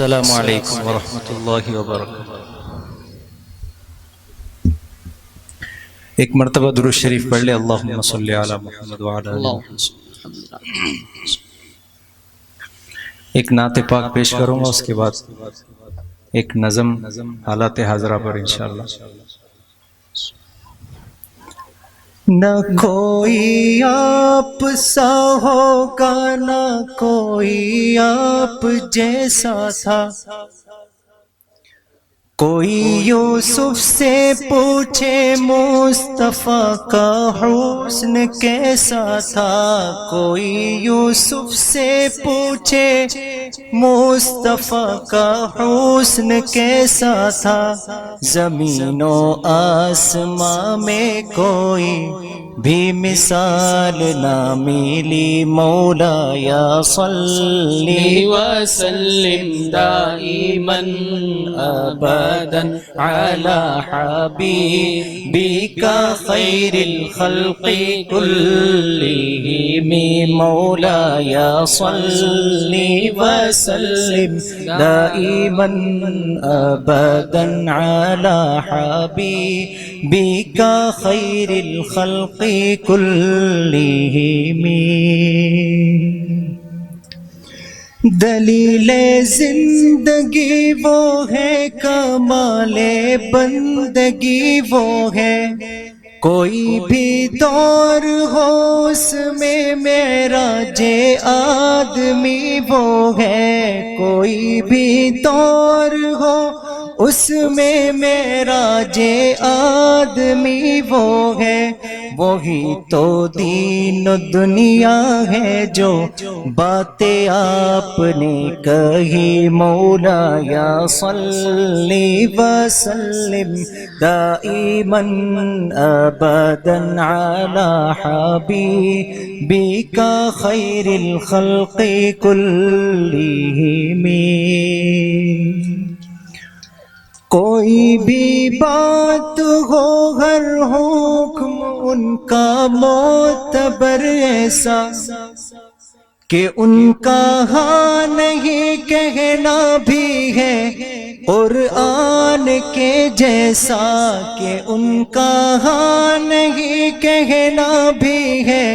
السلام علیکم ورحمۃ اللہ وبرکاتہ۔ ایک مرتبہ درود شریف پڑھ لے، اللہم صلی علی محمد وعلی آل محمد۔ ایک نعت پاک پیش کروں گا، اس کے بعد ایک نظم حالات حاضرہ پر انشاءاللہ۔ نہ کوئی آپ سا ہوگا، نہ کوئی آپ جیسا تھا، کوئی یوسف سے پوچھے مصطفیٰ کا حسن کیسا تھا، کوئی یوسف سے پوچھے مصطفیٰ کا حسن کیسا تھا، زمین و آسمان میں کوئی بھی مثال نہ ملی، مولا یا صلی وسلم دائما ابدا على حبيبك خير الخلق كلهم، مولا یا صلی وسلم دائما ابدا على حبيبك خير الخلق كلهم۔ دلیل زندگی وہ ہے، کمال بندگی وہ ہے، کوئی بھی دور ہو اس میں معراج آدمی وہ ہے، کوئی بھی دور ہو اس میں معراج آدمی وہ ہے، وہی تو دین و دنیا ہے جو باتیں آپ نے کہی، مولا یا صلی وسلم دائما ابدا علی حبیبک خیر الخلق کلہم۔ کوئی بھی بات ہو، ہر حکم ان کا معتبر ایسا کہ ان کا ہاں نہیں کہنا بھی ہے قرآن کے جیسا، کہ ان کا ہاں نہیں کہنا بھی ہے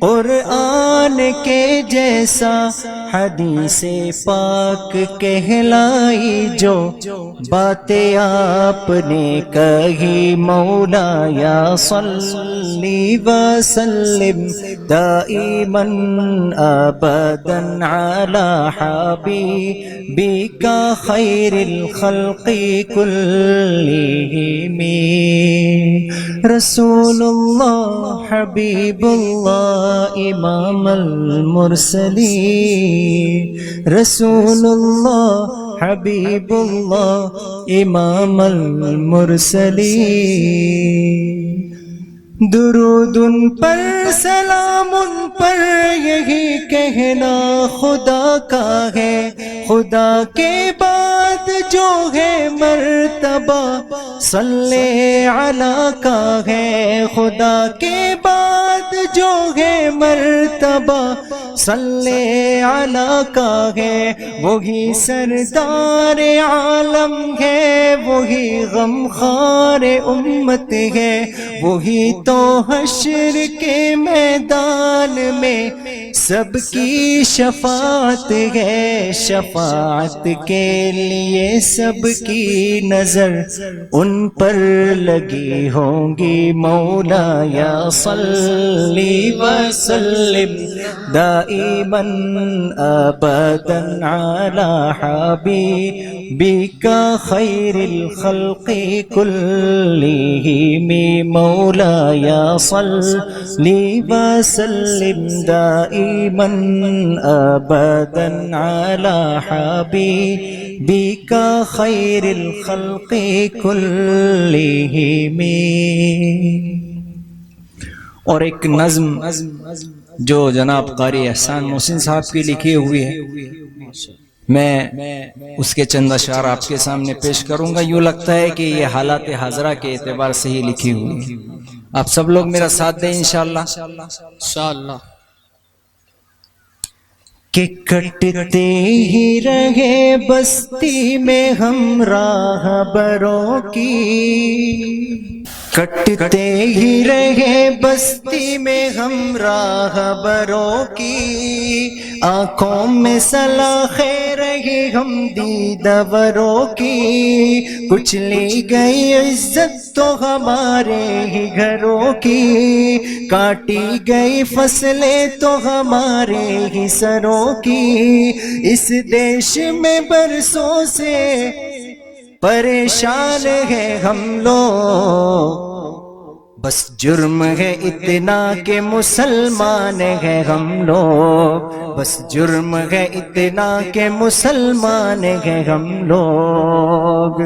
قرآن کے جیسا، حدیث پاک کہلائی جو باتیں آپ نے کہی، مولا یا صلی وسلم دائما ابدا علی حبیبک خیر الخلق کلہم۔ رسول اللہ حبیب اللہ امام المرسلین، رسول اللہ حبیب اللہ امام المرسلین، درود ان پر سلام ان پر یہی کہنا خدا کا ہے، خدا کے بعد جو ہے مرتبہ صلی علی کا ہے، خدا کے بعد جو ہے مرتبہ صلی علی کا ہے، وہی سردار عالم ہے، وہی غمخوار امت ہے، وہی تو حشر کے میدان میں سب کی شفاعت ہے، شفاعت کے لیے سب کی نظر ان پر لگی ہوں گی، مولا یا صلی وسلم دائما ابدا علی حبیبک خیر الخلق کلہم، مولا یا صلی وسلم دائما ابدا علی حبیبک خیر الخلق کلہم۔ اور ایک نظم جو جناب قاری احسان محسن صاحب کی لکھی ہوئی ہے، میں اس کے چند اشعار آپ کے سامنے پیش کروں گا۔ یوں لگتا ہے کہ یہ حالات حاضرہ کے اعتبار سے ہی لکھی ہوئی ہے، آپ سب لوگ میرا ساتھ دیں انشاءاللہ۔ انشاءاللہ۔ کہ کٹتے ہی رہے بستی میں ہم راہبروں کی، کٹتے ہی رہے بستی میں ہم راہبروں کی، آنکھوں میں سلاخیں رہی ہم دیدوروں کی، کچھ لی گئی عزت تو ہمارے ہی گھروں کی، کاٹی گئی فصلیں تو ہمارے ہی سروں کی، اس دیش میں برسوں سے پریشان ہیں ہم لوگ، بس جرم ہے اتنا کہ مسلمان ہیں ہم لوگ، بس جرم ہے اتنا کہ مسلمان ہیں ہم لوگ،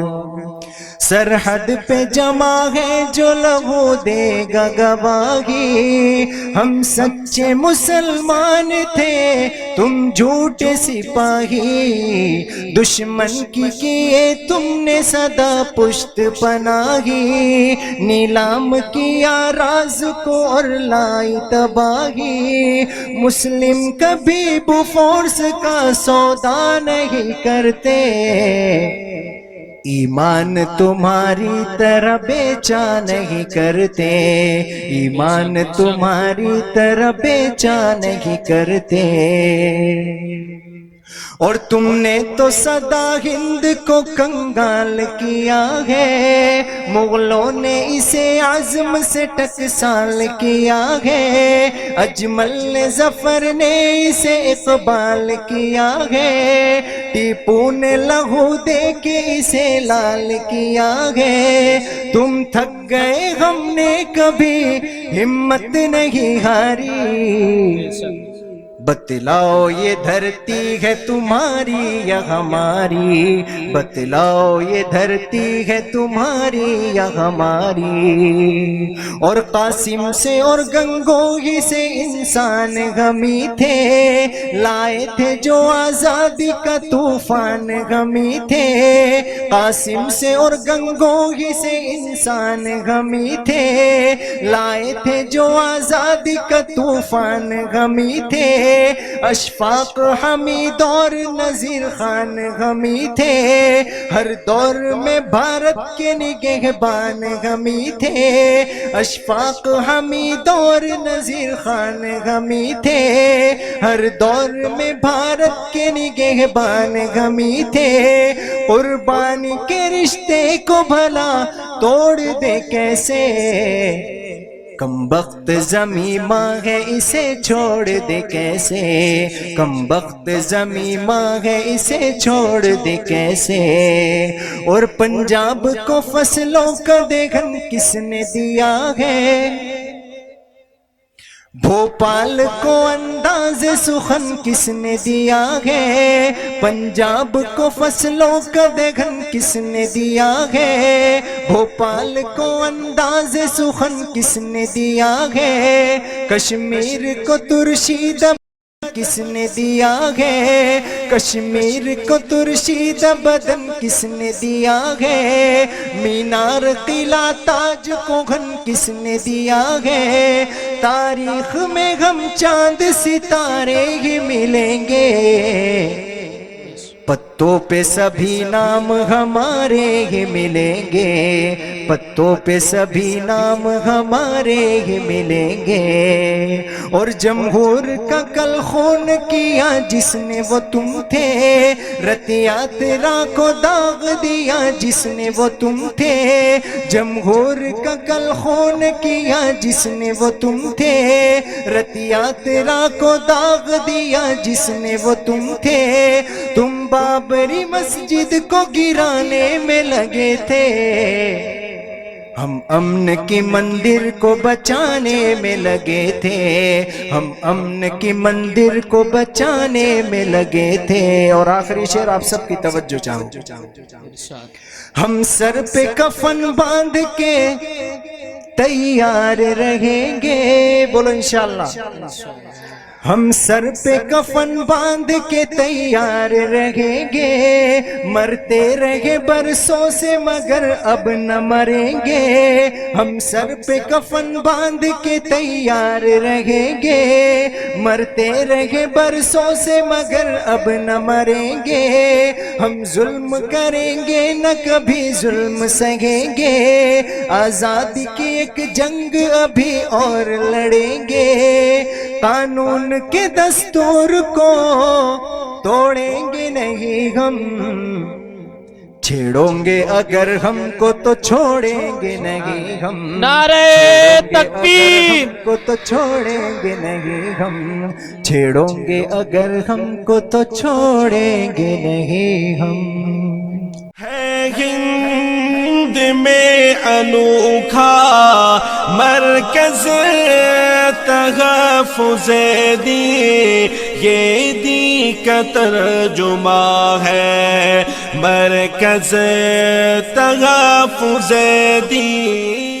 سرحد پہ جمع ہے جو لہو دے گا گواہی، ہم سچے مسلمان تھے تم جھوٹے سپاہی، دشمن کی کیے تم نے صدا پشت پناہی، نیلام کیا راز کو اور لائی تباہی، مسلم کبھی بفورس کا سودا نہیں کرتے، ایمان تمہاری طرح بیچا نہیں کرتے، ایمان تمہاری طرح بیچا نہیں کرتے، اور تم نے تو سدا ہند کو کنگال کیا ہے، مغلوں نے اسے عزم سے ٹکسال کیا ہے، اجمل ظفر نے اسے اقبال کیا ہے، ٹیپو نے لہو دے کے اسے لال کیا ہے، تم تھک گئے ہم نے کبھی ہمت نہیں ہاری، بتلاؤ یہ دھرتی ہے تمہاری یا ہماری، بتلاؤ یہ دھرتی ہے تمہاری یا ہماری، اور قاسم سے اور گنگوہی سے انسان غمی تھے، لائے تھے جو آزادی کا طوفان غمی تھے، قاسم سے اور گنگوہی سے انسان غمی تھے، لائے تھے جو آزادی کا طوفان غمی تھے، اشفاق حمید اور نذیر خان غمی تھے، ہر دور میں بھارت کے نگہبان غمی تھے، اشفاق حمید اور نذیر خان غمی تھے، ہر دور میں بھارت کے نگہبان غمی تھے، قربانی کے رشتے کو بھلا توڑ دے کیسے، کم بخت زمیں ماں ہے اسے چھوڑ دے کیسے، کم بخت زمیں ماں ہے اسے چھوڑ دے کیسے، اور پنجاب کو فصلوں کا دیگن کس نے دیا ہے، بھوپال کو انداز سخن کس نے دیا ہے، پنجاب کو فصلوں کا دیگن کس نے دیا ہے، بھوپال کو انداز سخن کس نے دیا ہے، کشمیر کو ترشید کس نے دیا ہے، کشمیر کو ترشید بدن کس نے دیا ہے، مینار قلعہ تاج کو گھن کس نے دیا ہے، تاریخ میں ہم چاند ستارے ہی ملیں گے، پتوں پہ سبھی نام ہمارے ہی ملیں گے، پتوں پہ سبھی نام ہمارے ہی ملیں گے، اور جمہور کا کل خون کیا جس نے وہ تم تھے، رتیا تیرا کو داغ دیا جس نے وہ تم تھے، جمہور کا کل خون کیا جس نے وہ تم تھے، رتیا تیرا کو داغ دیا جس نے وہ تم تھے، تم بابری مسجد کو گرانے میں لگے تھے، ہم امن کی مندر کو بچانے میں لگے تھے، ہم امن کی مندر کو بچانے میں لگے تھے، اور آخری شعر آپ سب کی توجہ چاہوں، ہم سر پہ کفن باندھ کے تیار رہیں گے، بولو انشاءاللہ، ہم سر پہ کفن باندھ کے تیار رہیں گے، مرتے رہے برسوں سے مگر اب نہ مریں گے، ہم سر پہ کفن باندھ کے تیار رہیں گے، مرتے رہے برسوں سے مگر اب نہ مریں گے، ہم ظلم کریں گے نہ کبھی ظلم سہیں گے، آزادی کی ایک جنگ ابھی اور لڑیں گے، قانون کے دستور کو توڑیں گے نہیں ہم، چھیڑوں گے اگر ہم کو تو چھوڑیں گے نہیں ہم، نعرہ تکبیر، ہم کو تو چھوڑیں گے نہیں ہم، چھیڑوں گے اگر ہم کو تو چھوڑیں گے نہیں ہم۔ ہے ہند میں انوکھا مرکز تحفظ دی، یہ دی کا ترجمہ ہے مرکز تحفظ دی۔